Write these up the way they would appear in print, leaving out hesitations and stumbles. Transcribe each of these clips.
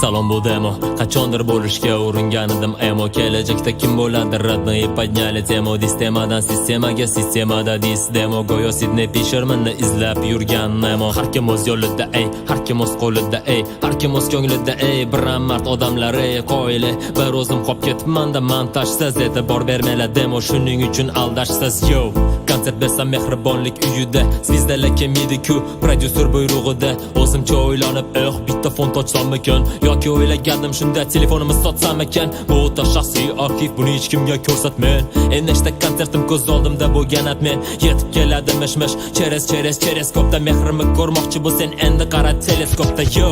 Salom bu demo, qachondir bo'lishga uringanidim emo. Kelajakda kim bo'ladi родные подняли temo. Sistemadan sistemaga, sistemada demo. Go'yo Sidney Fishermanni izlab yurgan Nemo. Har kim o'z yo'lida ey, har kim o'z qo'lida ey, har kim o'z ko'nglida ey. Biram mard odamlar ey, qo'yli bir o'zim qolib ketmanda montajsiz e'tibor bermaylar demo. Shuning uchun aldashsiz yo. Konsert bersam mehribonlik uyida, sizdalar kelmaydi-ku prodyuser buyrug'ida. O'zimcha o'ylanib, bitta font ochsam ekan yoki o'ylagandim shunda telefonimni sotsam ekan. Bu o'ta shaxsiy arxiv, buni hech kimga ko'rsatmang. Nechta konsertim ko'z oldimda bo'lgan men. Yetib keladi mish-mish, cheres kopda mehrimni ko'rmoqchi bo'lsan endi qara teleskopda yo.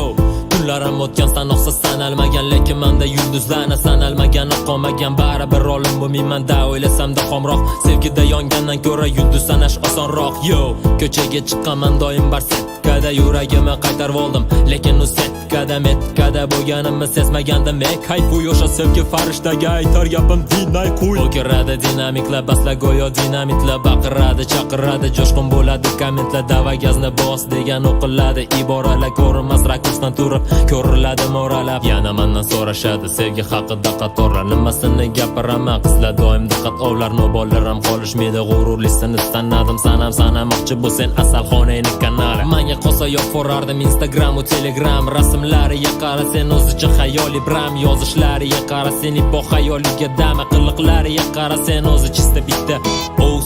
Kunlarim o'tgan sanoqsiz sanalmagan, lekin menda yulduzlarni sanalmagan qolmagan. Baribir rolim bo'lmayman da o'ylasamda xomroq. Sevgida yongandan ko'ra yulduz sanash osonroq yo. Ko'chaga chiqqaman doim barsetkada, yuragimni qaytarib oldim, lekin u setkada metkada bo'lganimni sezmagandim. Kayf bu yo'sha sevgi farishtaga aytar gapim dinay qo'y. O'kiradi dinamiklar, basla go'yo dinamitlar, baqiradi, chaqiradi, jo'shqin bo'ladi kommentlar. Dava gazni bos degan o'qiladi, iboralar ko'rinmas rakursdan turib ko'riladi moralab. Yana mendan so'rashadi sevgi haqida qatorlar, nimasini gapiraman. Qizlar doim diqqat ovlar, nobolaram qolishmaydi g'ururlisini sanadim. Sanamoqchi bo'lsan asalxonangni kanali. Menga qolsa yoqvorardim Instagram va Telegram. Rasmlariga qara sen o'zicha xayoli bram, yozishlariga qara sen ibo xayoliga dama, qiliqlariga qara sen o'zi chista bitta.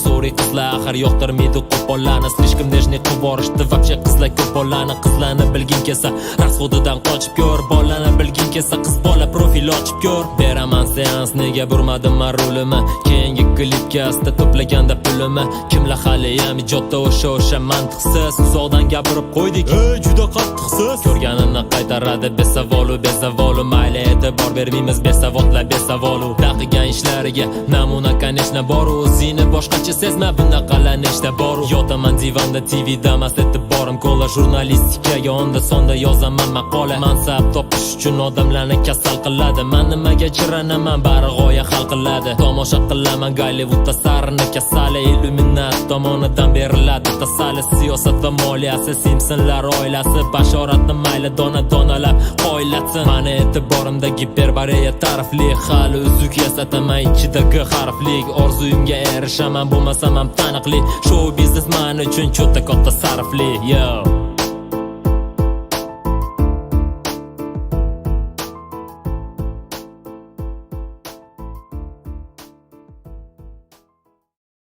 Sorry qizlar axir yoqtirmaydi qo'pollarni, slishkim dejni qilib borishdi вообще qizlar ko'pollarni. Qizlarni bilgin kelsa rasxodidan qochib ko'r, bolani bilgin kelsa qiz bola profil ochib ko'r. Beraman seans, nega burmadim men rolimni, keyingi klipga asta to'plaganda pulimni. Kimlar hali ham ijodda o'sha mantiqsiz uzoqdan gapirib qo'ydik, juda qattiqsiz. Ko'rganini qaytaradi bezavolu mayli e'tibor bermaymiz besavodlar besavolu. Daqigan ishlariga namuna конечно bor, o'zini boshqacha sezma bunaqalar nechta bor. Yotaman divanda TVda mast etib borim ko'la, jurnalistikaga onda sonda yozaman maqola. Mansab topish uchun odamlarni kasal qiladi, men nimaga chiranaman bari g'oya hal qiladi. Tomosha qilaman Gollivudda sarni kasali, illuminat tomonidan beriladi tasalli. Siyosat va moliyasi, Simpsonlar oilasi, bashoratni mayli donalab qo'ylatsin. Mani e'tiborimda giperbareya tarifli, hali uzuk yasataman ichidagi harflik. Orzuyimga erishaman bo'lmasam ham taniqli, show biznes men uchun juda katta sarfli yo.